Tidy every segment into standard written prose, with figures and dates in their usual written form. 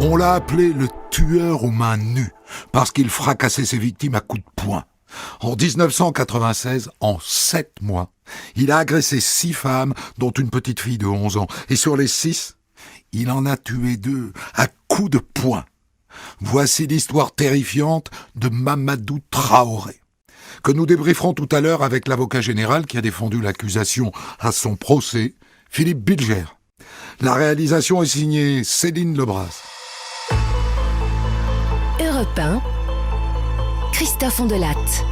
On l'a appelé le tueur aux mains nues, parce qu'il fracassait ses victimes à coups de poing. En 1996, en 7 mois, il a agressé 6 femmes, dont une petite fille de 11 ans. Et sur les 6, il en a tué 2 à coups de poing. Voici l'histoire terrifiante de Mamadou Traoré, que nous débrieferons tout à l'heure avec l'avocat général qui a défendu l'accusation à son procès, Philippe Bilger. La réalisation est signée Céline Lebras. Europe 1, Christophe Ondelatte.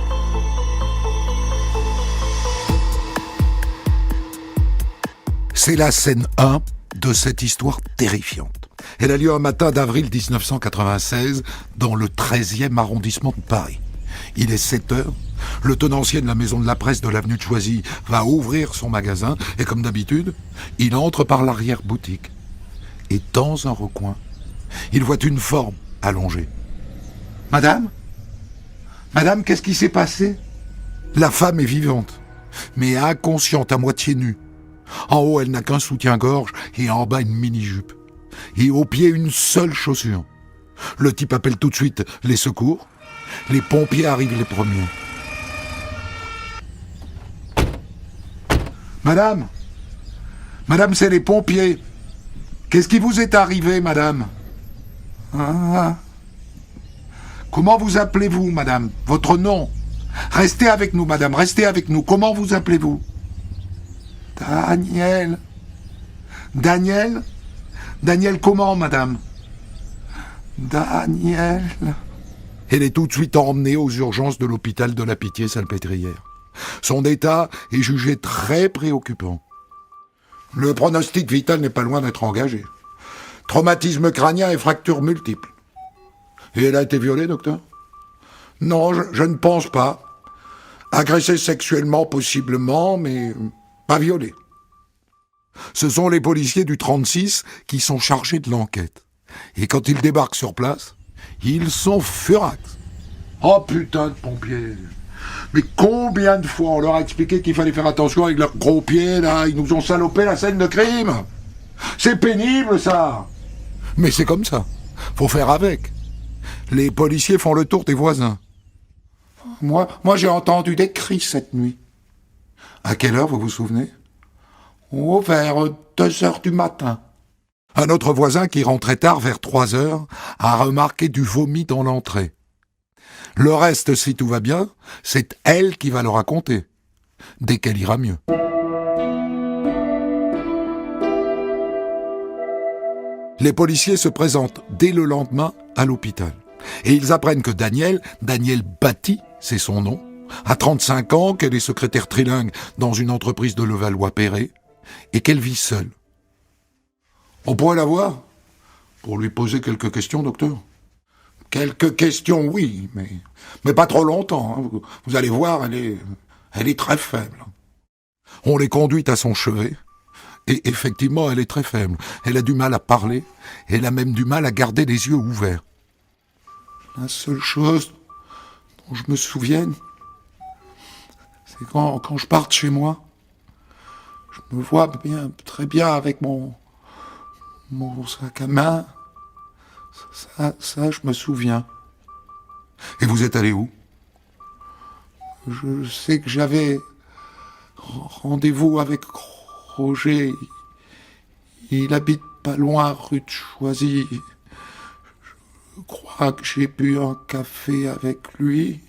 C'est la scène 1 de cette histoire terrifiante. Elle a lieu un matin d'avril 1996 dans le 13e arrondissement de Paris. Il est 7 heures. Le tenancier de la maison de la presse de l'avenue de Choisy va ouvrir son magasin et comme d'habitude, il entre par l'arrière-boutique. Et dans un recoin, il voit une forme allongée. « Madame ? Madame, qu'est-ce qui s'est passé ?» La femme est vivante, mais inconsciente, à moitié nue. En haut, elle n'a qu'un soutien-gorge et en bas une mini-jupe. Et au pied, une seule chaussure. Le type appelle tout de suite les secours. Les pompiers arrivent les premiers. « Madame ? Madame, c'est les pompiers. Qu'est-ce qui vous est arrivé, madame ? » Ah. Comment vous appelez-vous, madame ? Votre nom ? Restez avec nous, madame, restez avec nous. Comment vous appelez-vous ? Daniel. Daniel ? Daniel comment, madame ? Daniel. Elle est tout de suite emmenée aux urgences de l'hôpital de la Pitié-Salpêtrière. Son état est jugé très préoccupant. Le pronostic vital n'est pas loin d'être engagé. Traumatisme crânien et fractures multiples. Et elle a été violée, docteur ? Non, je ne pense pas. Agressée sexuellement, possiblement, mais pas violée. Ce sont les policiers du 36 qui sont chargés de l'enquête. Et quand ils débarquent sur place, ils sont furax. Oh putain de pompiers. Mais combien de fois on leur a expliqué qu'il fallait faire attention avec leurs gros pieds, là ? Ils nous ont salopé la scène de crime. C'est pénible, ça. Mais c'est comme ça. Faut faire avec. Les policiers font le tour des voisins. Moi, j'ai entendu des cris cette nuit. À quelle heure, vous vous souvenez ? Oh, vers 2 heures du matin. Un autre voisin qui rentrait tard, vers 3 heures, a remarqué du vomi dans l'entrée. Le reste, si tout va bien, c'est elle qui va le raconter, dès qu'elle ira mieux. Les policiers se présentent dès le lendemain à l'hôpital. Et ils apprennent que Daniel Bati, c'est son nom, a 35 ans, qu'elle est secrétaire trilingue dans une entreprise de Levallois-Perret, et qu'elle vit seule. On pourrait la voir pour lui poser quelques questions, docteur. Quelques questions, oui, mais pas trop longtemps. Hein. Vous allez voir, elle est très faible. On les conduit à son chevet, et effectivement, elle est très faible. Elle a du mal à parler, elle a même du mal à garder les yeux ouverts. La seule chose dont je me souvienne, c'est quand je parte chez moi, je me vois très bien avec mon sac à main. Ça, je me souviens. Et vous êtes allé où ? Je sais que j'avais rendez-vous avec Roger. Il habite pas loin, rue de Choisy. Je crois que j'ai bu un café avec lui.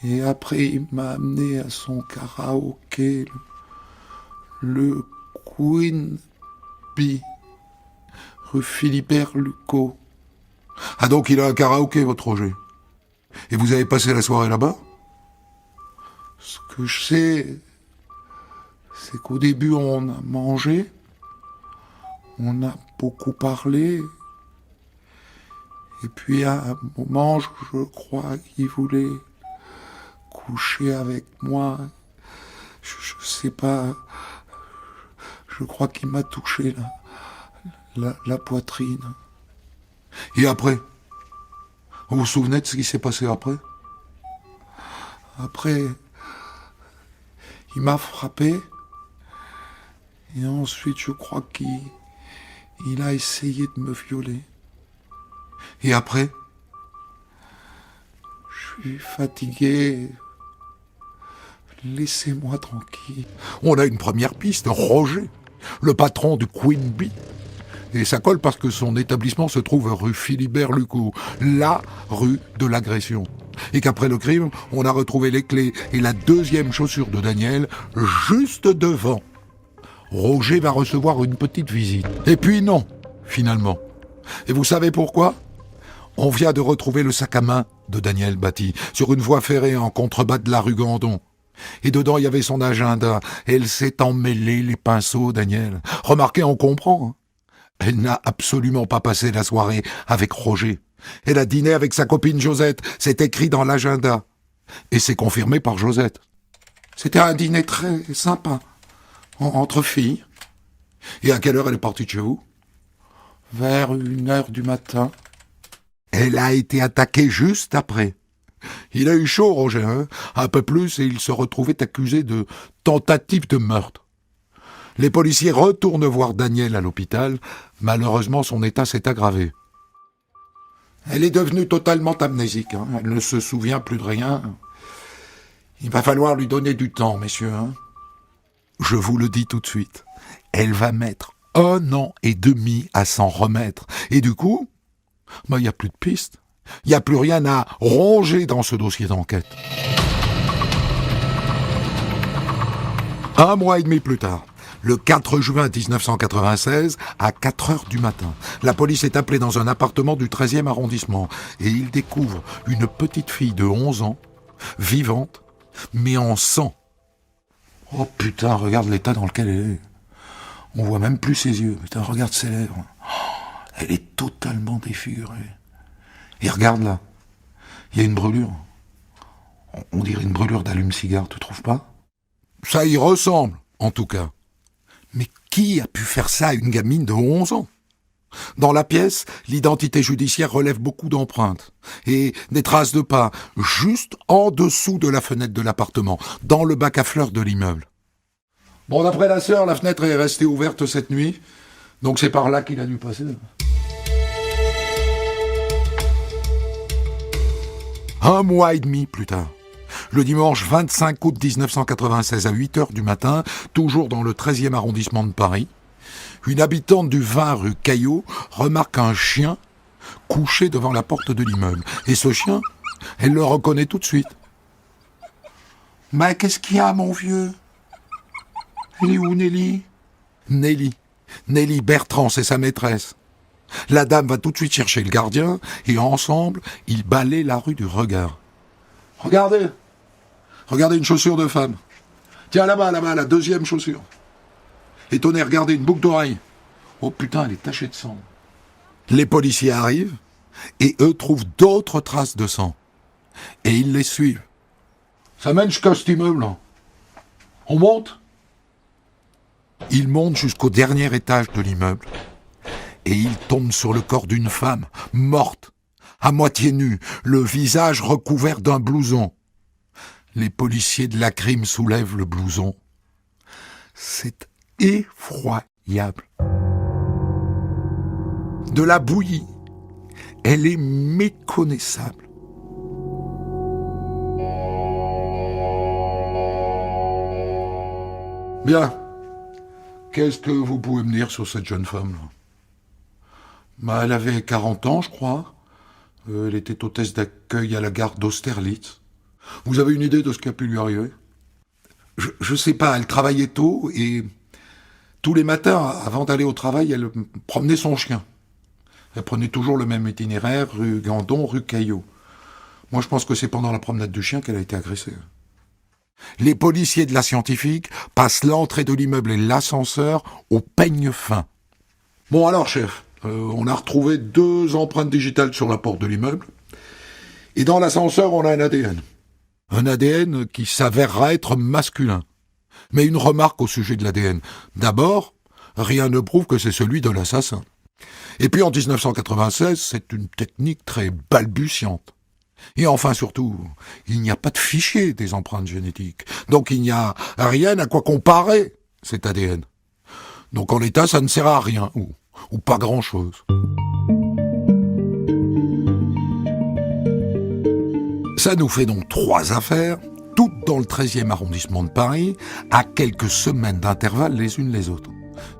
Et après, il m'a amené à son karaoké, le Queen Bee, rue Philibert Lucot. Ah donc il a un karaoké, votre Roger. Et vous avez passé la soirée là-bas ? Ce que je sais, c'est qu'au début on a mangé, on a beaucoup parlé, et puis à un moment, je crois qu'il voulait coucher avec moi. Je sais pas, je crois qu'il m'a touché la poitrine. Et après ? Vous vous souvenez de ce qui s'est passé après ? Après, il m'a frappé. Et ensuite, je crois qu'il a essayé de me violer. Et après? Je suis fatigué. Laissez-moi tranquille. On a une première piste, Roger, le patron du Queen Bee. Et ça colle parce que son établissement se trouve rue Philibert-Lucot, la rue de l'agression. Et qu'après le crime, on a retrouvé les clés et la deuxième chaussure de Daniel juste devant. Roger va recevoir une petite visite. Et puis non, finalement. Et vous savez pourquoi ? On vient de retrouver le sac à main de Daniel Batty sur une voie ferrée en contrebas de la rue Gandon. Et dedans, il y avait son agenda. Elle s'est emmêlée les pinceaux, Daniel. Remarquez, on comprend. Elle n'a absolument pas passé la soirée avec Roger. Elle a dîné avec sa copine Josette. C'est écrit dans l'agenda. Et c'est confirmé par Josette. C'était un dîner très sympa. Entre filles. Et à quelle heure elle est partie de chez vous ? Vers 1h du matin. Elle a été attaquée juste après. Il a eu chaud, Roger, hein ? Un peu plus, et il se retrouvait accusé de tentative de meurtre. Les policiers retournent voir Daniel à l'hôpital. Malheureusement, son état s'est aggravé. Elle est devenue totalement amnésique. Hein. Elle ne se souvient plus de rien. Il va falloir lui donner du temps, messieurs. Hein. Je vous le dis tout de suite. Elle va mettre 1 an et demi à s'en remettre. Et du coup, il n'y a plus de pistes. Il n'y a plus rien à ronger dans ce dossier d'enquête. 1 mois et demi plus tard, le 4 juin 1996, à 4h du matin, la police est appelée dans un appartement du 13e arrondissement et ils découvrent une petite fille de 11 ans, vivante, mais en sang. Oh putain, regarde l'état dans lequel elle est. On voit même plus ses yeux. Putain, regarde ses lèvres. Oh, elle est totalement défigurée. Et regarde là, il y a une brûlure. On dirait une brûlure d'allume-cigare, tu trouves pas ? Ça y ressemble, en tout cas. Mais qui a pu faire ça à une gamine de 11 ans ? Dans la pièce, l'identité judiciaire relève beaucoup d'empreintes et des traces de pas, juste en dessous de la fenêtre de l'appartement, dans le bac à fleurs de l'immeuble. Bon, d'après la sœur, la fenêtre est restée ouverte cette nuit, donc c'est par là qu'il a dû passer. 1 mois et demi plus tard, le dimanche 25 août 1996 à 8h du matin, toujours dans le 13e arrondissement de Paris, une habitante du 20 rue Caillot remarque un chien couché devant la porte de l'immeuble. Et ce chien, elle le reconnaît tout de suite. « Mais qu'est-ce qu'il y a, mon vieux ? Elle est où, Nelly ?» Nelly Bertrand, c'est sa maîtresse. La dame va tout de suite chercher le gardien et ensemble, ils balaient la rue du regard. « Regardez une chaussure de femme. Tiens, là-bas, la deuxième chaussure. Et tenez, regardez, une boucle d'oreille. Oh putain, elle est tachée de sang. » Les policiers arrivent et eux trouvent d'autres traces de sang. Et ils les suivent. Ça mène jusqu'à cet immeuble, là. On monte ? Ils montent jusqu'au dernier étage de l'immeuble. Et ils tombent sur le corps d'une femme, morte, à moitié nue, le visage recouvert d'un blouson. Les policiers de la crime soulèvent le blouson. C'est effroyable. De la bouillie. Elle est méconnaissable. Bien. Qu'est-ce que vous pouvez me dire sur cette jeune femme-là ? Elle avait 40 ans, je crois. Elle était hôtesse d'accueil à la gare d'Austerlitz. Vous avez une idée de ce qui a pu lui arriver ? Je sais pas, elle travaillait tôt et tous les matins, avant d'aller au travail, elle promenait son chien. Elle prenait toujours le même itinéraire, rue Gandon, rue Caillot. Moi, je pense que c'est pendant la promenade du chien qu'elle a été agressée. Les policiers de la scientifique passent l'entrée de l'immeuble et l'ascenseur au peigne fin. Bon alors, chef, on a retrouvé 2 empreintes digitales sur la porte de l'immeuble. Et dans l'ascenseur, on a un ADN. Un ADN qui s'avérera être masculin. Mais une remarque au sujet de l'ADN. D'abord, rien ne prouve que c'est celui de l'assassin. Et puis en 1996, c'est une technique très balbutiante. Et enfin surtout, il n'y a pas de fichier des empreintes génétiques. Donc il n'y a rien à quoi comparer cet ADN. Donc en l'état, ça ne sert à rien, ou pas grand-chose. Ça nous fait donc 3 affaires, toutes dans le 13e arrondissement de Paris, à quelques semaines d'intervalle les unes les autres.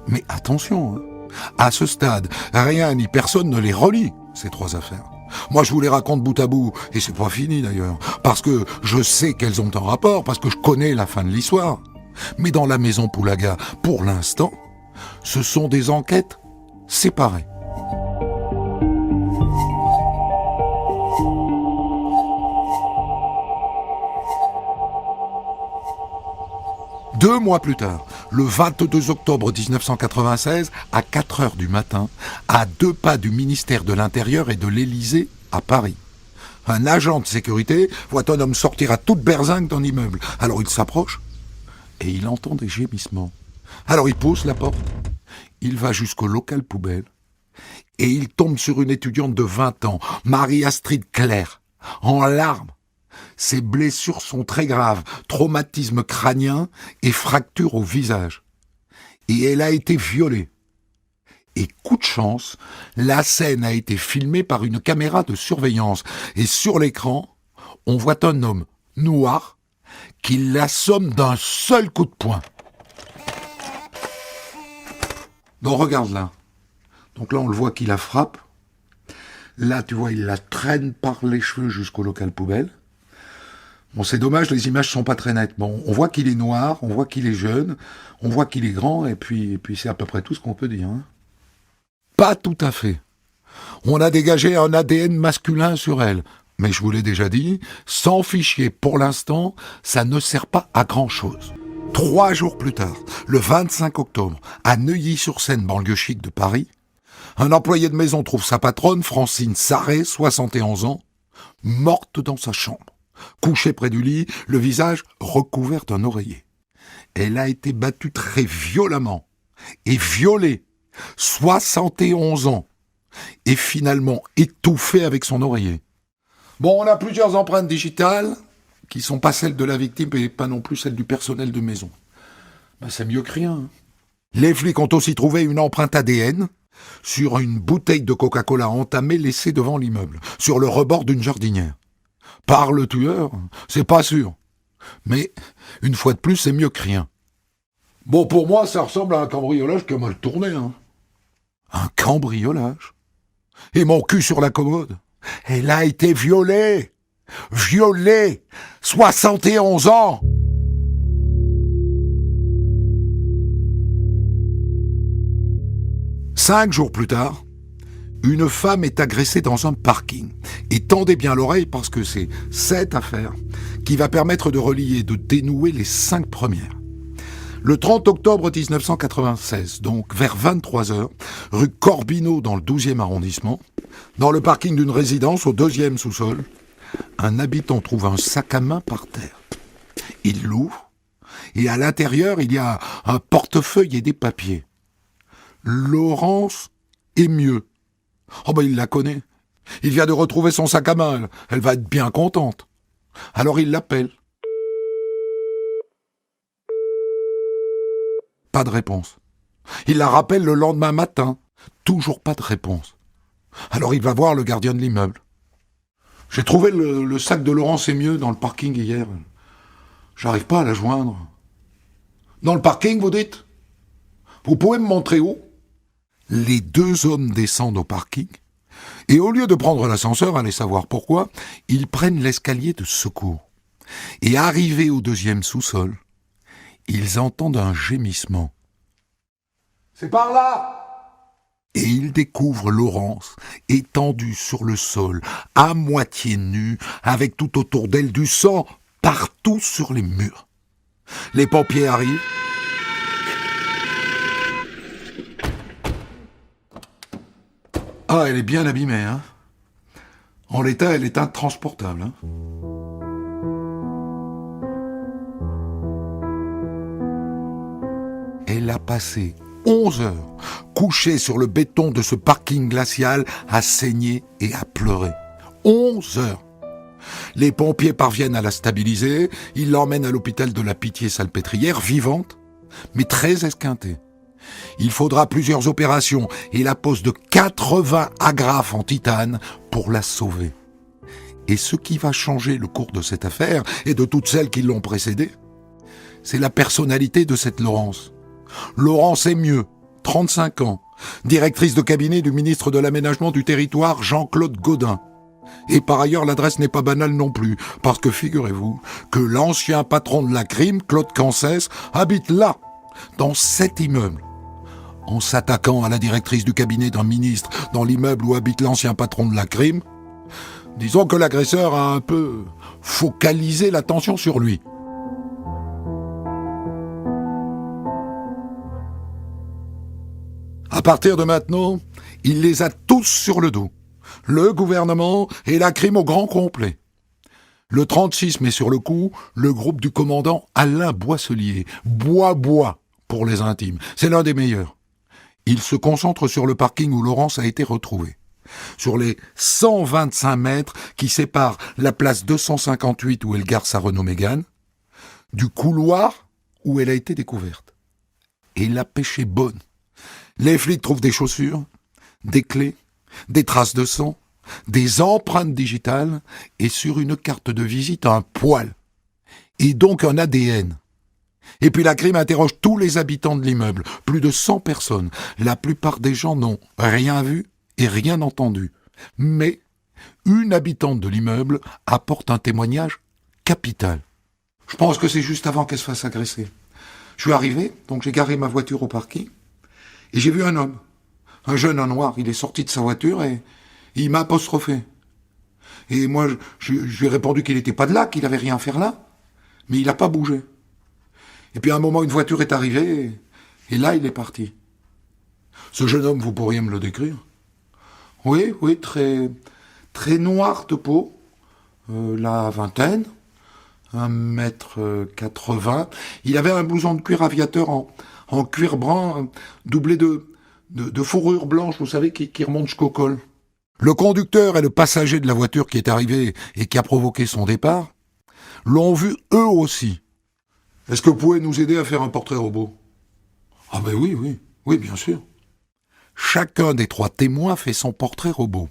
Mais attention, hein, à ce stade, rien ni personne ne les relie, ces 3 affaires. Moi, je vous les raconte bout à bout, et c'est pas fini d'ailleurs, parce que je sais qu'elles ont un rapport, parce que je connais la fin de l'histoire. Mais dans la maison Poulaga, pour l'instant, ce sont des enquêtes séparées. Deux mois plus tard, le 22 octobre 1996, à 4 heures du matin, à 2 pas du ministère de l'Intérieur et de l'Élysée, à Paris. Un agent de sécurité voit un homme sortir à toute berzingue d'un immeuble. Alors il s'approche et il entend des gémissements. Alors il pousse la porte, il va jusqu'au local poubelle et il tombe sur une étudiante de 20 ans, Marie-Astrid Claire, en larmes. Ses blessures sont très graves, traumatisme crânien et fracture au visage. Et elle a été violée. Et coup de chance, la scène a été filmée par une caméra de surveillance. Et sur l'écran, on voit un homme noir qui l'assomme d'un seul coup de poing. Donc regarde là. Donc là, on le voit qu'il la frappe. Là, tu vois, il la traîne par les cheveux jusqu'au local poubelle. Bon, c'est dommage, les images sont pas très nettes. Bon, on voit qu'il est noir, on voit qu'il est jeune, on voit qu'il est grand, et puis c'est à peu près tout ce qu'on peut dire. Hein. Pas tout à fait. On a dégagé un ADN masculin sur elle. Mais je vous l'ai déjà dit, sans fichier pour l'instant, ça ne sert pas à grand-chose. 3 jours plus tard, le 25 octobre, à Neuilly-sur-Seine, banlieue chic de Paris, un employé de maison trouve sa patronne, Francine Sarret, 71 ans, morte dans sa chambre. Couchée près du lit, le visage recouvert d'un oreiller. Elle a été battue très violemment et violée, 71 ans, et finalement étouffée avec son oreiller. Bon, on a plusieurs empreintes digitales qui sont pas celles de la victime et pas non plus celles du personnel de maison. Ben, c'est mieux que rien. Hein. Les flics ont aussi trouvé une empreinte ADN sur une bouteille de Coca-Cola entamée laissée devant l'immeuble, sur le rebord d'une jardinière. Par le tueur, c'est pas sûr. Mais, une fois de plus, c'est mieux que rien. Bon, pour moi, ça ressemble à un cambriolage qui a mal tourné. Hein. Un cambriolage? Et mon cul sur la commode? Elle a été violée! Violée! 71 ans! Cinq jours plus tard, une femme est agressée dans un parking. Et tendez bien l'oreille parce que c'est cette affaire qui va permettre de relier et de dénouer les 5 premières. Le 30 octobre 1996, donc vers 23h, rue Corbineau dans le 12e arrondissement, dans le parking d'une résidence au 2e sous-sol, un habitant trouve un sac à main par terre. Il l'ouvre et à l'intérieur, il y a un portefeuille et des papiers. Laurence est mieux. Oh ben il la connaît. Il vient de retrouver son sac à main. Elle va être bien contente. Alors il l'appelle. Pas de réponse. Il la rappelle le lendemain matin. Toujours pas de réponse. Alors il va voir le gardien de l'immeuble. J'ai trouvé le sac de Laurence Émieux dans le parking hier. J'arrive pas à la joindre. Dans le parking, vous dites? Vous pouvez me montrer où? Les 2 hommes descendent au parking et au lieu de prendre l'ascenseur, allez savoir pourquoi, ils prennent l'escalier de secours. Et arrivés au 2e sous-sol, ils entendent un gémissement. C'est par là! Et ils découvrent Laurence étendue sur le sol, à moitié nue, avec tout autour d'elle du sang, partout sur les murs. Les pompiers arrivent. Ah, elle est bien abîmée, hein. En l'état, elle est intransportable, hein. Elle a passé 11 heures couchée sur le béton de ce parking glacial à saigner et à pleurer. 11 heures. Les pompiers parviennent à la stabiliser, ils l'emmènent à l'hôpital de la Pitié-Salpêtrière, vivante, mais très esquintée. Il faudra plusieurs opérations et la pose de 80 agrafes en titane pour la sauver. Et ce qui va changer le cours de cette affaire, et de toutes celles qui l'ont précédée, c'est la personnalité de cette Laurence. Laurence Emieux, 35 ans, directrice de cabinet du ministre de l'Aménagement du Territoire, Jean-Claude Gaudin. Et par ailleurs, l'adresse n'est pas banale non plus, parce que figurez-vous que l'ancien patron de la crime, Claude Cancès, habite là, dans cet immeuble. En s'attaquant à la directrice du cabinet d'un ministre dans l'immeuble où habite l'ancien patron de la crime, disons que l'agresseur a un peu focalisé l'attention sur lui. À partir de maintenant, il les a tous sur le dos. Le gouvernement et la crime au grand complet. Le 36 met sur le coup le groupe du commandant Alain Boisselier, Bois pour les intimes. C'est l'un des meilleurs. Il se concentre sur le parking où Laurence a été retrouvée. Sur les 125 mètres qui séparent la place 258 où elle gare sa Renault Mégane, du couloir où elle a été découverte. Et la pêche est bonne. Les flics trouvent des chaussures, des clés, des traces de sang, des empreintes digitales et sur une carte de visite un poil. Et donc un ADN. Et puis la crime interroge tous les habitants de l'immeuble, plus de 100 personnes. La plupart des gens n'ont rien vu et rien entendu. Mais une habitante de l'immeuble apporte un témoignage capital. Je pense que c'est juste avant qu'elle se fasse agresser. Je suis arrivé, donc j'ai garé ma voiture au parking, et j'ai vu un homme, un jeune en noir. Il est sorti de sa voiture et il m'a apostrophé. Et moi, je lui ai répondu qu'il n'était pas de là, qu'il n'avait rien à faire là, mais il n'a pas bougé. Et puis à un moment, une voiture est arrivée, et là, il est parti. Ce jeune homme, vous pourriez me le décrire? Oui, très noir de peau, la vingtaine, 1m80. Il avait un blouson de cuir aviateur en cuir brun, doublé de fourrure blanche, vous savez, qui remonte jusqu'au col. Le conducteur et le passager de la voiture qui est arrivé et qui a provoqué son départ l'ont vu eux aussi. Est-ce que vous pouvez nous aider à faire un portrait robot? Ah ben oui, bien sûr. Chacun des 3 témoins fait son portrait robot.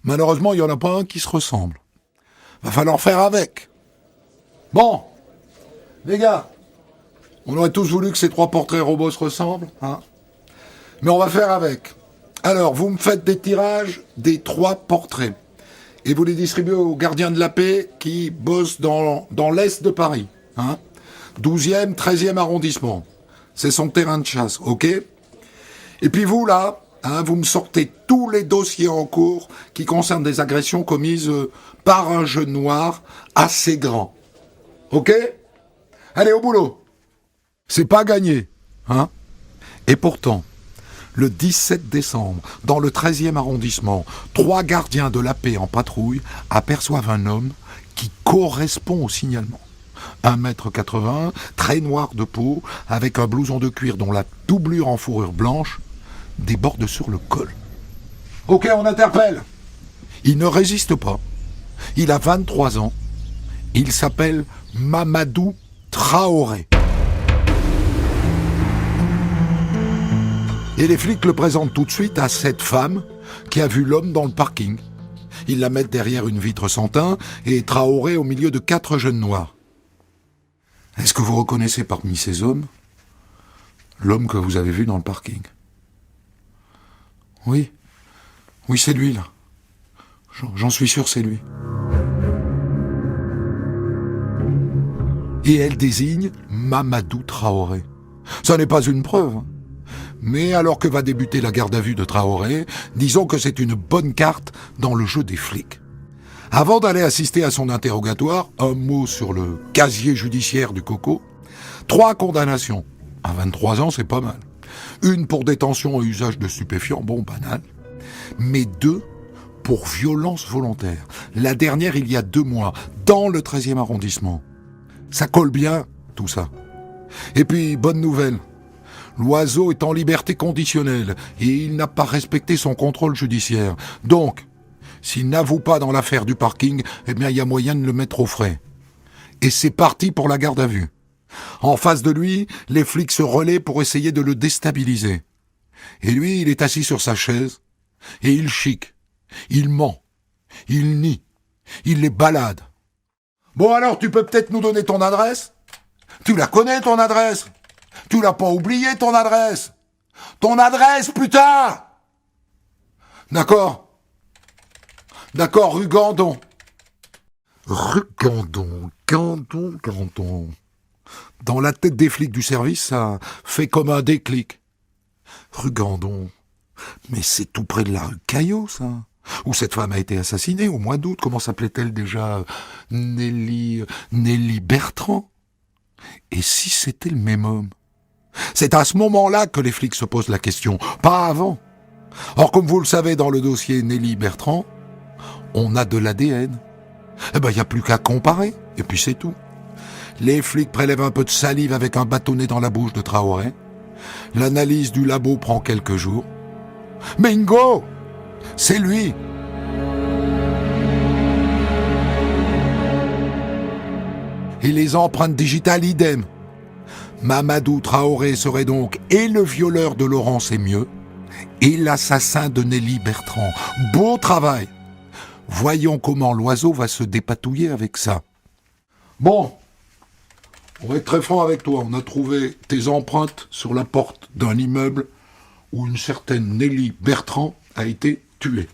Malheureusement, il n'y en a pas un qui se ressemble. Va falloir faire avec. Bon, les gars, on aurait tous voulu que ces 3 portraits robots se ressemblent, hein? Mais on va faire avec. Alors, vous me faites des tirages des 3 portraits. Et vous les distribuez aux gardiens de la paix qui bossent dans l'est de Paris, hein? 12e, 13e arrondissement. C'est son terrain de chasse, ok? Et puis vous, là, hein, vous me sortez tous les dossiers en cours qui concernent des agressions commises par un jeune noir assez grand. Ok? Allez, au boulot. C'est pas gagné, hein? Et pourtant, le 17 décembre, dans le 13e arrondissement, 3 gardiens de la paix en patrouille aperçoivent un homme qui correspond au signalement. 1m80, très noir de peau, avec un blouson de cuir dont la doublure en fourrure blanche déborde sur le col. Ok, on interpelle. Il ne résiste pas. Il a 23 ans. Il s'appelle Mamadou Traoré. Et les flics le présentent tout de suite à cette femme qui a vu l'homme dans le parking. Ils la mettent derrière une vitre sans teint et Traoré au milieu de 4 jeunes noirs. Est-ce que vous reconnaissez parmi ces hommes l'homme que vous avez vu dans le parking? Oui, c'est lui là. J'en suis sûr, c'est lui. Et elle désigne Mamadou Traoré. Ça n'est pas une preuve, hein. Mais alors que va débuter la garde à vue de Traoré, disons que c'est une bonne carte dans le jeu des flics. Avant d'aller assister à son interrogatoire, un mot sur le casier judiciaire du coco. 3 condamnations. À 23 ans, c'est pas mal. Une pour détention et usage de stupéfiants, bon, banal. Mais 2 pour violence volontaire. La dernière, il y a 2 mois, dans le 13e arrondissement. Ça colle bien, tout ça. Et puis, bonne nouvelle. L'oiseau est en liberté conditionnelle et il n'a pas respecté son contrôle judiciaire. Donc, s'il n'avoue pas dans l'affaire du parking, eh bien, il y a moyen de le mettre au frais. Et c'est parti pour la garde à vue. En face de lui, les flics se relaient pour essayer de le déstabiliser. Et lui, il est assis sur sa chaise, et il chique, il ment, il nie, Il les balade. Bon alors, tu peux peut-être nous donner ton adresse? Tu la connais, ton adresse? Tu l'as pas oublié, ton adresse? Ton adresse, putain! D'accord. D'accord, rue Gandon. Rue Gandon, Gandon. Dans la tête des flics du service, ça fait comme un déclic. Rue Gandon. Mais c'est tout près de la rue Caillot, ça. Où cette femme a été assassinée au mois d'août. Comment s'appelait-elle déjà? Nelly Bertrand. Et si c'était le même homme? C'est à ce moment-là que les flics se posent la question, pas avant. Or, comme vous le savez, dans le dossier Nelly Bertrand, on a de l'ADN. Eh ben, il n'y a plus qu'à comparer, et puis c'est tout. Les flics prélèvent un peu de salive avec un bâtonnet dans la bouche de Traoré. L'analyse du labo prend quelques jours. Bingo! C'est lui! Et les empreintes digitales, idem. Mamadou Traoré serait donc et le violeur de Laurent Sémieux et l'assassin de Nelly Bertrand. Beau travail! Voyons comment l'oiseau va se dépatouiller avec ça. Bon, on va être très franc avec toi. On a trouvé tes empreintes sur la porte d'un immeuble où une certaine Nelly Bertrand a été tuée.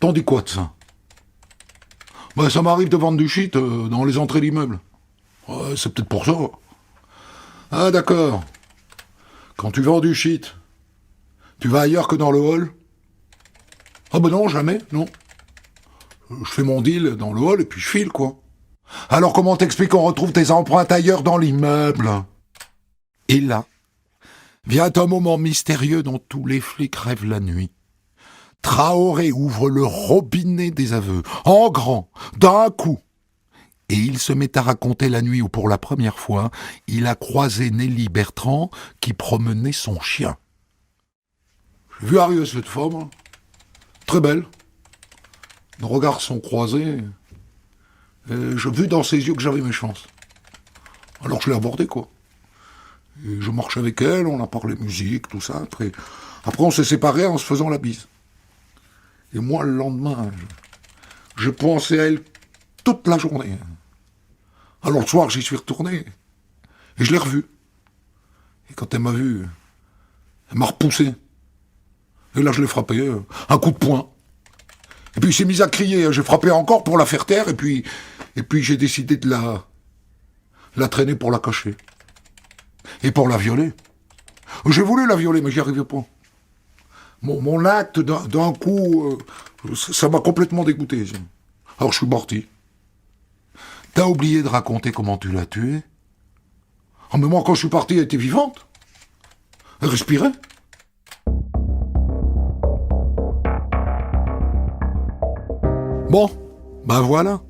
T'en dis quoi de ça? Ben, ça m'arrive de vendre du shit dans les entrées d'immeubles. Ouais, c'est peut-être pour ça. Ah d'accord. Quand tu vends du shit, tu vas ailleurs que dans le hall? Ah ben non, jamais, non. Je fais mon deal dans le hall et puis je file, quoi. Alors comment t'expliques qu'on retrouve tes empreintes ailleurs dans l'immeuble? Et là, vient un moment mystérieux dont tous les flics rêvent la nuit. Traoré ouvre le robinet des aveux, en grand, d'un coup. Et il se met à raconter la nuit où, pour la première fois, il a croisé Nelly Bertrand qui promenait son chien. J'ai vu arriver cette femme, très belle. Nos regards sont croisés. Et j'ai vu dans ses yeux que j'avais mes chances. Alors je l'ai abordée, quoi. Et je marche avec elle, on a parlé musique, tout ça. Après on s'est séparés en se faisant la bise. Et moi, le lendemain, je pensais à elle toute la journée. Alors le soir, j'y suis retourné. Et je l'ai revue. Et quand elle m'a vu, elle m'a repoussé. Et là, je l'ai frappé, un coup de poing. Et puis il s'est mis à crier. J'ai frappé encore pour la faire taire. Et puis j'ai décidé de la traîner pour la cacher. Et pour la violer. J'ai voulu la violer, mais j'y arrivais pas. Mon acte, d'un coup, ça m'a complètement dégoûté. Alors je suis parti. T'as oublié de raconter comment tu l'as tuée? Oh, mais moi, quand je suis parti, elle était vivante. Elle respirait. Bon, ben voilà.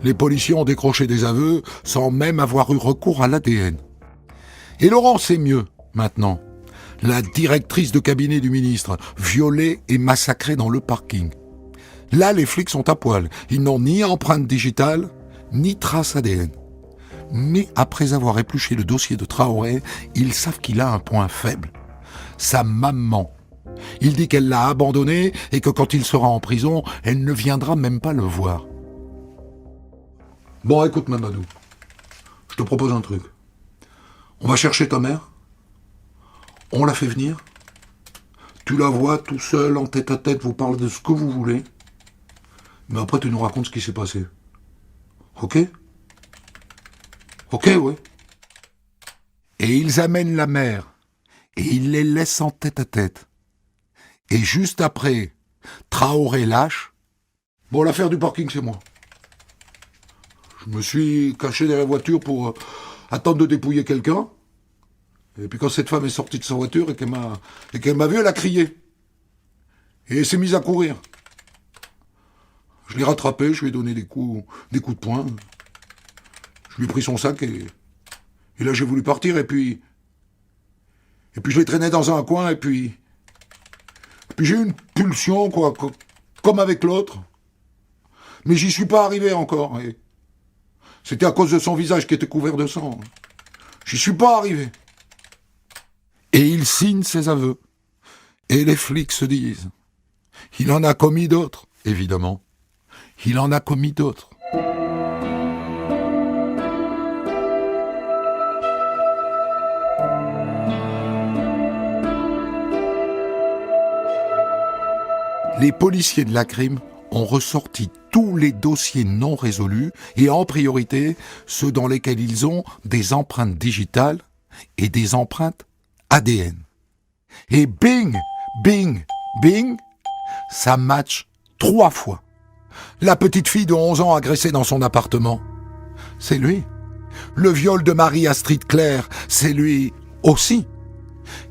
Les policiers ont décroché des aveux sans même avoir eu recours à l'ADN. Et Laurent Sémieux, maintenant, la directrice de cabinet du ministre, violée et massacrée dans le parking. Là, les flics sont à poil. Ils n'ont ni empreinte digitale, ni trace ADN. Mais après avoir épluché le dossier de Traoré, ils savent qu'il a un point faible. Sa maman. Il dit qu'elle l'a abandonné et que quand il sera en prison, elle ne viendra même pas le voir. Bon, écoute, Mamadou. Je te propose un truc. On va chercher ta mère. On la fait venir. Tu la vois tout seul, en tête à tête, vous parlez de ce que vous voulez. Mais après, tu nous racontes ce qui s'est passé. Ok? Ok, oui. Et ils amènent la mère. Et ils les laissent en tête à tête. Et juste après, Traoré lâche. Bon, l'affaire du parking, c'est moi. Je me suis caché derrière la voiture pour attendre de dépouiller quelqu'un. Et puis quand cette femme est sortie de sa voiture et qu'elle m'a vu, elle a crié. Et elle s'est mise à courir. Je l'ai rattrapé, je lui ai donné des coups de poing. Je lui ai pris son sac et là j'ai voulu partir et puis je l'ai traîné dans un coin et puis j'ai eu une pulsion, quoi, comme avec l'autre. Mais j'y suis pas arrivé encore. Et c'était à cause de son visage qui était couvert de sang. J'y suis pas arrivé. Et il signe ses aveux. Et les flics se disent. Il en a commis d'autres, évidemment. il en a commis d'autres. Les policiers de la crime ont ressorti tous les dossiers non résolus et en priorité ceux dans lesquels ils ont des empreintes digitales et des empreintes ADN. Et bing, bing, bing, ça match 3 fois. La petite fille de 11 ans agressée dans son appartement, c'est lui. Le viol de Marie-Astrid Claire, c'est lui aussi.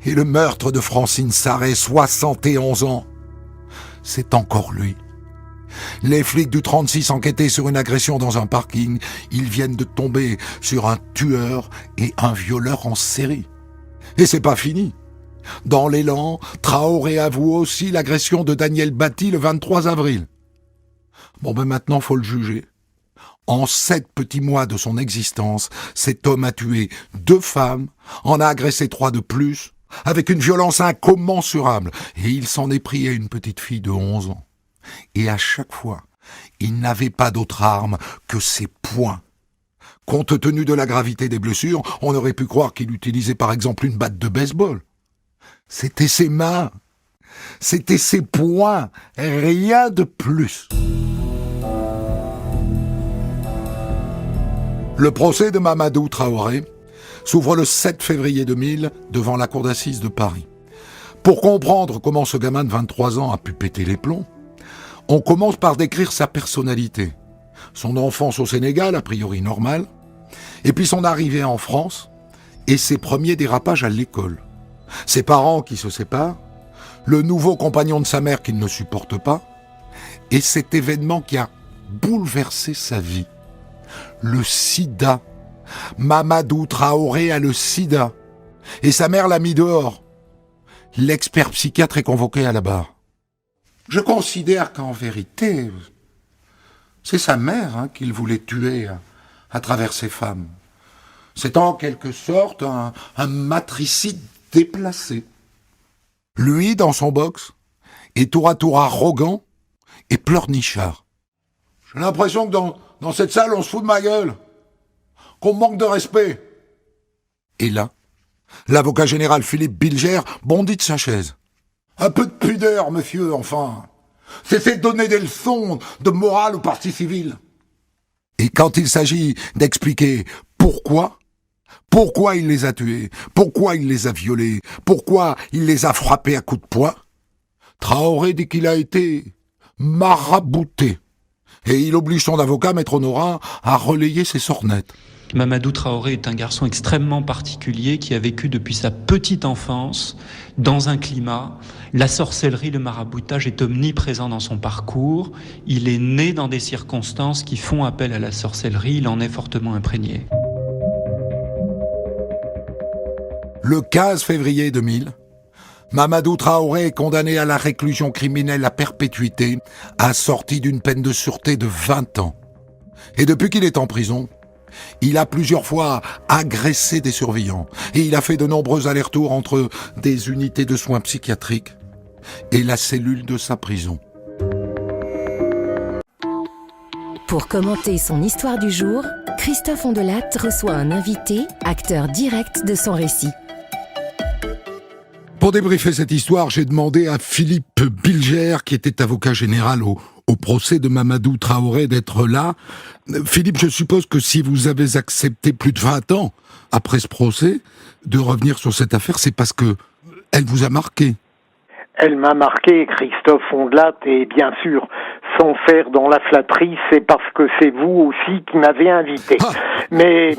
Et le meurtre de Francine Sarret, 71 ans, c'est encore lui. Les flics du 36 enquêtaient sur une agression dans un parking. Ils viennent de tomber sur un tueur et un violeur en série. Et c'est pas fini. Dans l'élan, Traoré avoue aussi l'agression de Daniel Bati le 23 avril. Bon ben maintenant faut le juger. En 7 petits mois de son existence, cet homme a tué 2 femmes, en a agressé 3 de plus, avec une violence incommensurable, et il s'en est pris à une petite fille de 11 ans. Et à chaque fois, il n'avait pas d'autre arme que ses poings. Compte tenu de la gravité des blessures, on aurait pu croire qu'il utilisait par exemple une batte de baseball. C'était ses mains, c'était ses poings, rien de plus. Le procès de Mamadou Traoré s'ouvre le 7 février 2000 devant la cour d'assises de Paris. Pour comprendre comment ce gamin de 23 ans a pu péter les plombs, on commence par décrire sa personnalité, son enfance au Sénégal, a priori normale, et puis son arrivée en France et ses premiers dérapages à l'école. Ses parents qui se séparent, le nouveau compagnon de sa mère qu'il ne supporte pas, et cet événement qui a bouleversé sa vie. Le sida. Mamadou Traoré a le sida. Et sa mère l'a mis dehors. L'expert psychiatre est convoqué à la barre. Je considère qu'en vérité, c'est sa mère qu'il voulait tuer à travers ses femmes. C'est en quelque sorte un matricide déplacé. Lui, dans son box, est tour à tour arrogant et pleurnichard. J'ai l'impression que dans cette salle, on se fout de ma gueule, qu'on me manque de respect. Et là, l'avocat général Philippe Bilger bondit de sa chaise. Un peu de pudeur, monsieur, enfin. Cessez de donner des leçons de morale au parti civil. Et quand il s'agit d'expliquer pourquoi il les a tués, pourquoi il les a violés, pourquoi il les a frappés à coups de poing, Traoré dit qu'il a été marabouté. Et il oblige son avocat, Maître Honorat, à relayer ses sornettes. Mamadou Traoré est un garçon extrêmement particulier qui a vécu depuis sa petite enfance dans un climat. La sorcellerie, le maraboutage est omniprésent dans son parcours. Il est né dans des circonstances qui font appel à la sorcellerie. Il en est fortement imprégné. Le 15 février 2000, Mamadou Traoré est condamné à la réclusion criminelle à perpétuité, assorti d'une peine de sûreté de 20 ans. Et depuis qu'il est en prison, il a plusieurs fois agressé des surveillants et il a fait de nombreux allers-retours entre des unités de soins psychiatriques et la cellule de sa prison. Pour commenter son histoire du jour, Christophe Ondelat reçoit un invité, acteur direct de son récit. Pour débriefer cette histoire, j'ai demandé à Philippe Bilger, qui était avocat général au procès de Mamadou Traoré, d'être là. Philippe, je suppose que si vous avez accepté plus de 20 ans après ce procès de revenir sur cette affaire, c'est parce que elle vous a marqué. Elle m'a marqué, Christophe Ondelat, et bien sûr, sans faire dans la flatterie, c'est parce que c'est vous aussi qui m'avez invité. Ah. Mais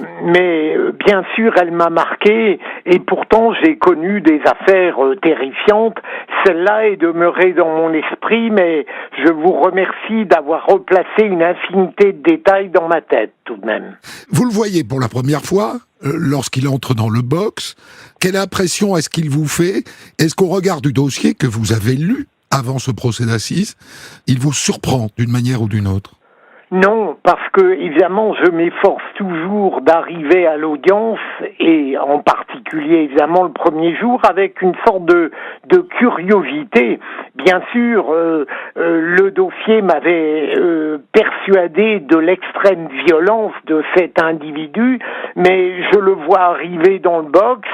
bien sûr, elle m'a marqué, et pourtant j'ai connu des affaires terrifiantes. Celle-là est demeurée dans mon esprit, mais je vous remercie d'avoir replacé une infinité de détails dans ma tête, tout de même. Vous le voyez pour la première fois, lorsqu'il entre dans le box. Quelle impression est-ce qu'il vous fait? Est-ce qu'au regard du dossier que vous avez lu avant ce procès d'assises, il vous surprend d'une manière ou d'une autre? Non, parce que évidemment, je m'efforce toujours d'arriver à l'audience, et en particulier évidemment le premier jour, avec une sorte de curiosité. Bien sûr, le dossier m'avait persuadé de l'extrême violence de cet individu, mais je le vois arriver dans le box.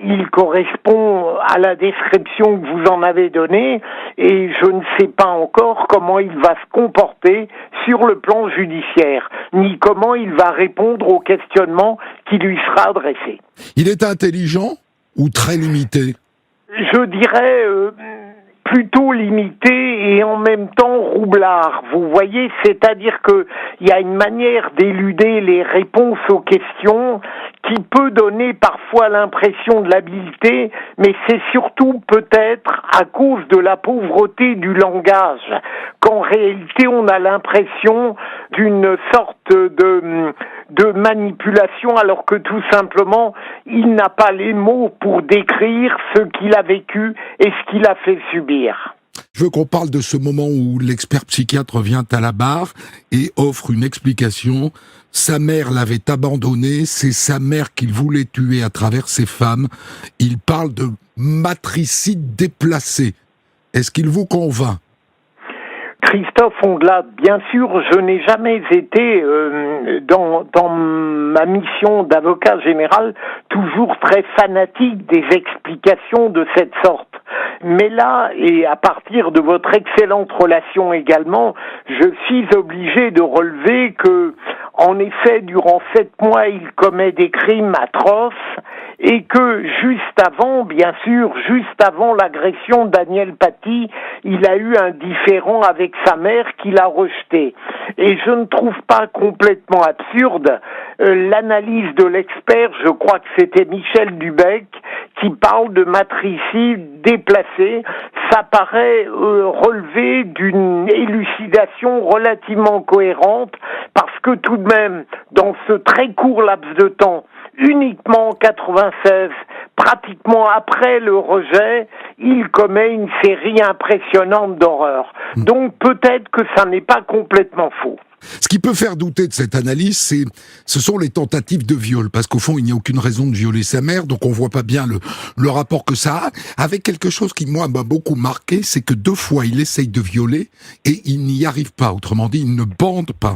Il correspond à la description que vous en avez donnée, et je ne sais pas encore comment il va se comporter sur le plan judiciaire, ni comment il va répondre aux questionnements qui lui sera adressé. Il est intelligent ou très limité? Je dirais plutôt limité et en même temps roublard. Vous voyez, c'est-à-dire que il y a une manière d'éluder les réponses aux questions qui peut donner parfois l'impression de l'habileté, mais c'est surtout peut-être à cause de la pauvreté du langage qu'en réalité on a l'impression d'une sorte de manipulation, alors que tout simplement il n'a pas les mots pour décrire ce qu'il a vécu et ce qu'il a fait subir. Je veux qu'on parle de ce moment où l'expert psychiatre vient à la barre et offre une explication. Sa mère l'avait abandonné, c'est sa mère qu'il voulait tuer à travers ses femmes. Il parle de matricide déplacé. Est-ce qu'il vous convainc? Christophe Ondelat, bien sûr, je n'ai jamais été dans ma mission d'avocat général toujours très fanatique des explications de cette sorte. Mais là, et à partir de votre excellente relation également, je suis obligé de relever que, en effet, durant 7 mois, il commet des crimes atroces, et que juste avant, bien sûr, juste avant l'agression de Daniel Paty, il a eu un différend avec sa mère qu'il a rejeté. Et je ne trouve pas complètement absurde l'analyse de l'expert, je crois que c'était Michel Dubec, qui parle de matricide déplacé. Ça paraît relever d'une élucidation relativement cohérente, parce que tout de même, dans ce très court laps de temps, uniquement en 96, pratiquement après le rejet, il commet une série impressionnante d'horreurs. Donc peut-être que ça n'est pas complètement faux. Ce qui peut faire douter de cette analyse, ce sont les tentatives de viol, parce qu'au fond, il n'y a aucune raison de violer sa mère, donc on voit pas bien le rapport que ça a, avec quelque chose qui, moi, m'a beaucoup marqué, c'est que 2 fois, il essaye de violer, et il n'y arrive pas. Autrement dit, il ne bande pas.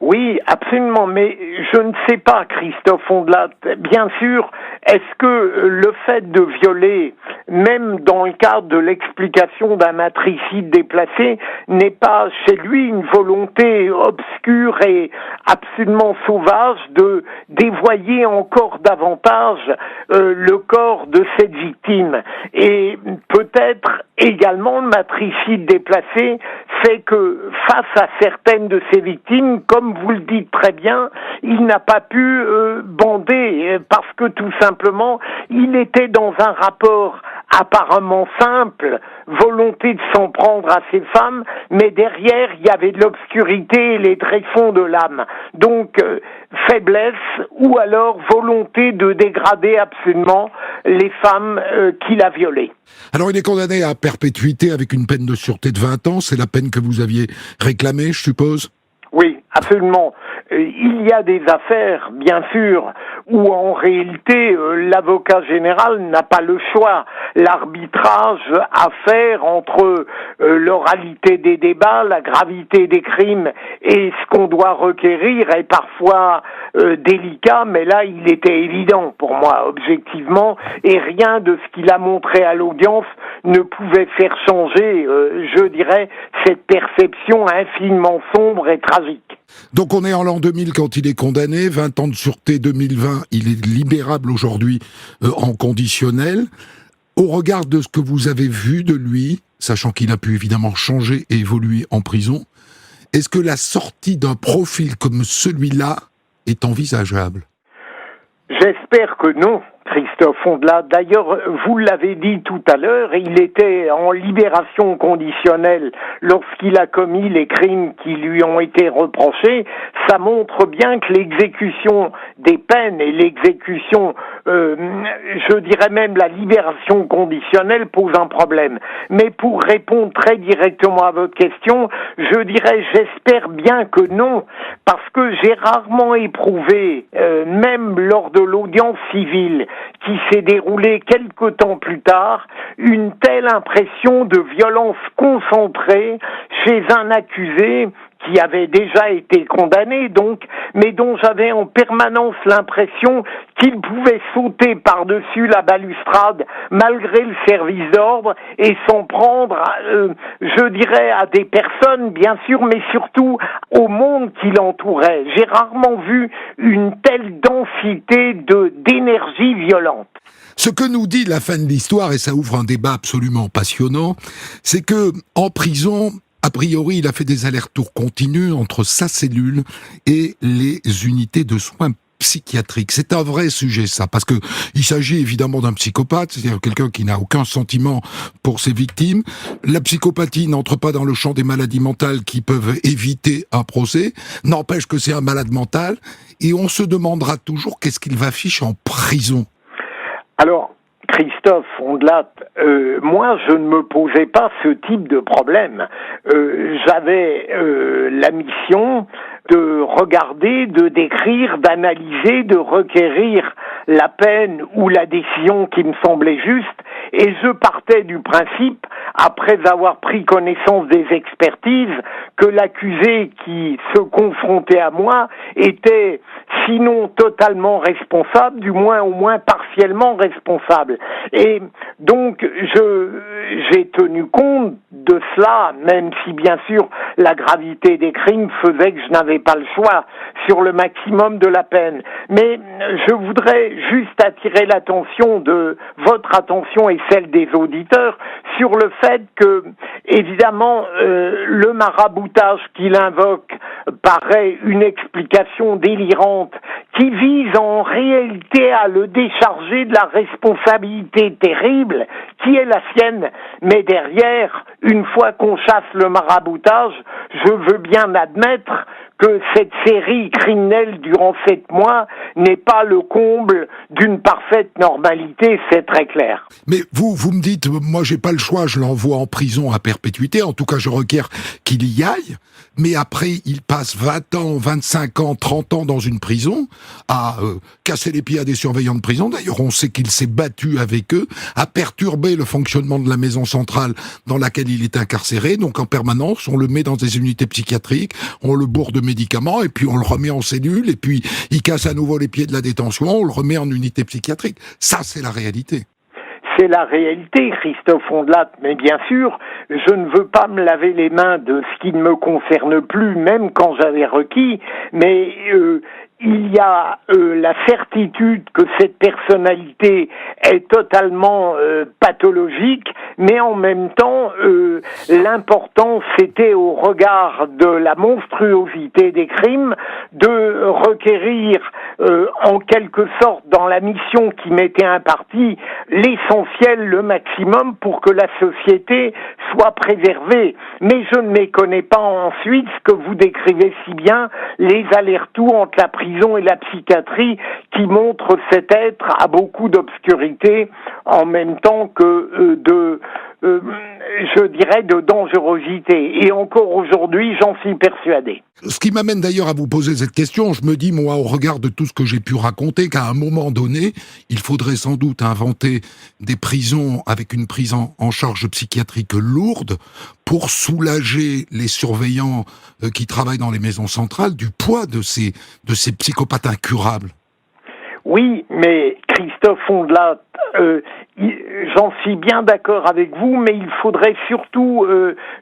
Oui, absolument, mais je ne sais pas, Christophe Ondelat, bien sûr, est-ce que le fait de violer, même dans le cadre de l'explication d'un matricide déplacé, n'est pas chez lui une volonté obscure et absolument sauvage de dévoyer encore davantage le corps de cette victime? Et peut-être également le matricide déplacé fait que face à certaines de ces victimes, comme vous le dites très bien, il n'a pas pu bander parce que tout simplement, il était dans un rapport apparemment simple, volonté de s'en prendre à ces femmes, mais derrière, il y avait de l'obscurité et les tréfonds de l'âme. Donc, faiblesse ou alors volonté de dégrader absolument les femmes qu'il a violées. Alors, il est condamné à perpétuité avec une peine de sûreté de 20 ans. C'est la peine que vous aviez réclamée, je suppose? Oui, absolument. Il y a des affaires, bien sûr, où en réalité l'avocat général n'a pas le choix. L'arbitrage à faire entre l'oralité des débats, la gravité des crimes et ce qu'on doit requérir est parfois délicat, mais là il était évident pour moi, objectivement, et rien de ce qu'il a montré à l'audience ne pouvait faire changer, je dirais, cette perception infiniment sombre et tragique. Donc on est en l'an 2000 quand il est condamné, 20 ans de sûreté 2020, il est libérable aujourd'hui en conditionnel. Au regard de ce que vous avez vu de lui, sachant qu'il a pu évidemment changer et évoluer en prison, est-ce que la sortie d'un profil comme celui-là est envisageable? J'espère que non, Christophe Ondelat. D'ailleurs, vous l'avez dit tout à l'heure, il était en libération conditionnelle lorsqu'il a commis les crimes qui lui ont été reprochés. Ça montre bien que l'exécution des peines et l'exécution, je dirais même la libération conditionnelle pose un problème. Mais pour répondre très directement à votre question, je dirais j'espère bien que non, parce que j'ai rarement éprouvé, même lors de l'audience civile qui s'est déroulée quelque temps plus tard, une telle impression de violence concentrée chez un accusé qui avait déjà été condamné donc, mais dont j'avais en permanence l'impression qu'il pouvait sauter par-dessus la balustrade malgré le service d'ordre et s'en prendre, je dirais, à des personnes, bien sûr, mais surtout au monde qui l'entourait. J'ai rarement vu une telle densité d'énergie violente. Ce que nous dit la fin de l'histoire, et ça ouvre un débat absolument passionnant, c'est que en prison, a priori, il a fait des allers-retours continus entre sa cellule et les unités de soins psychiatriques. C'est un vrai sujet, ça, parce que il s'agit évidemment d'un psychopathe, c'est-à-dire quelqu'un qui n'a aucun sentiment pour ses victimes. La psychopathie n'entre pas dans le champ des maladies mentales qui peuvent éviter un procès, n'empêche que c'est un malade mental, et on se demandera toujours qu'est-ce qu'il va ficher en prison. Alors, Christophe Ondelat, moi je ne me posais pas ce type de problème. J'avais la mission de regarder, de décrire, d'analyser, de requérir la peine ou la décision qui me semblait juste, et je partais du principe, après avoir pris connaissance des expertises, que l'accusé qui se confrontait à moi était sinon totalement responsable, du moins au moins partiellement responsable. Et donc j'ai tenu compte de cela, même si bien sûr la gravité des crimes faisait que je n'avais pas le choix sur le maximum de la peine. Mais je voudrais juste attirer l'attention de votre attention et celle des auditeurs sur le fait que, évidemment, le maraboutage qu'il invoque paraît une explication délirante qui vise en réalité à le décharger de la responsabilité terrible qui est la sienne. Mais derrière, une fois qu'on chasse le maraboutage, je veux bien admettre que cette série criminelle durant 7 mois n'est pas le comble d'une parfaite normalité, c'est très clair. Mais vous me dites, moi j'ai pas le choix, je l'envoie en prison à perpétuité, en tout cas je requiers qu'il y aille, mais après il passe 20 ans, 25 ans, 30 ans dans une prison, à casser les pieds à des surveillants de prison, d'ailleurs on sait qu'il s'est battu avec eux, à perturber le fonctionnement de la maison centrale dans laquelle il est incarcéré, donc en permanence on le met dans des unités psychiatriques, on le bourre de médicaments, et puis on le remet en cellule, et puis il casse à nouveau les pieds de la détention, on le remet en unité psychiatrique. Ça, c'est la réalité. C'est la réalité, Christophe Ondelat, mais bien sûr, je ne veux pas me laver les mains de ce qui ne me concerne plus, même quand j'avais requis, mais il y a la certitude que cette personnalité est totalement pathologique, mais en même temps, l'important, c'était au regard de la monstruosité des crimes, de requérir en quelque sorte dans la mission qui m'était impartie l'essentiel, le maximum pour que la société soit préservée. Mais je ne méconnais pas ensuite ce que vous décrivez si bien, les allers-retours entre la prison et la psychiatrie qui montrent cet être à beaucoup d'obscurité en même temps que je dirais de dangerosité. Et encore aujourd'hui, j'en suis persuadé. Ce qui m'amène d'ailleurs à vous poser cette question, je me dis, moi, au regard de tout ce que j'ai pu raconter, qu'à un moment donné, il faudrait sans doute inventer des prisons avec une prise en charge psychiatrique lourde pour soulager les surveillants qui travaillent dans les maisons centrales du poids de ces psychopathes incurables. Oui, mais Christophe Ondelat, j'en suis bien d'accord avec vous, mais il faudrait surtout,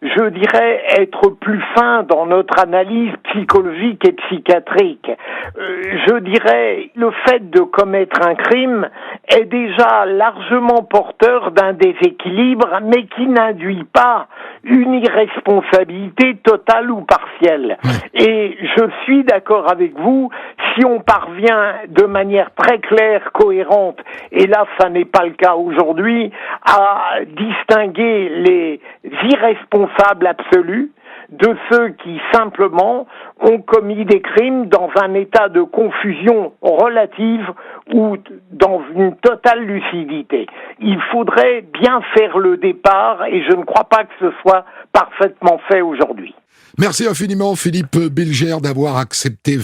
je dirais, être plus fin dans notre analyse psychologique et psychiatrique. Je dirais, le fait de commettre un crime est déjà largement porteur d'un déséquilibre, mais qui n'induit pas une irresponsabilité totale ou partielle. Et je suis d'accord avec vous, si on parvient de manière très claire, cohérente, et là ça n'est pas le cas aujourd'hui, à distinguer les irresponsables absolus de ceux qui simplement ont commis des crimes dans un état de confusion relative ou dans une totale lucidité. Il faudrait bien faire le départ et je ne crois pas que ce soit parfaitement fait aujourd'hui. Merci infiniment Philippe Bilger d'avoir accepté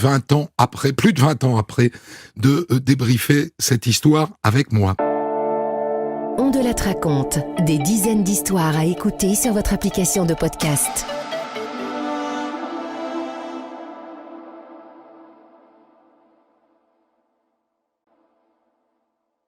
plus de 20 ans après, de débriefer cette histoire avec moi. On de la raconte, des dizaines d'histoires à écouter sur votre application de podcast.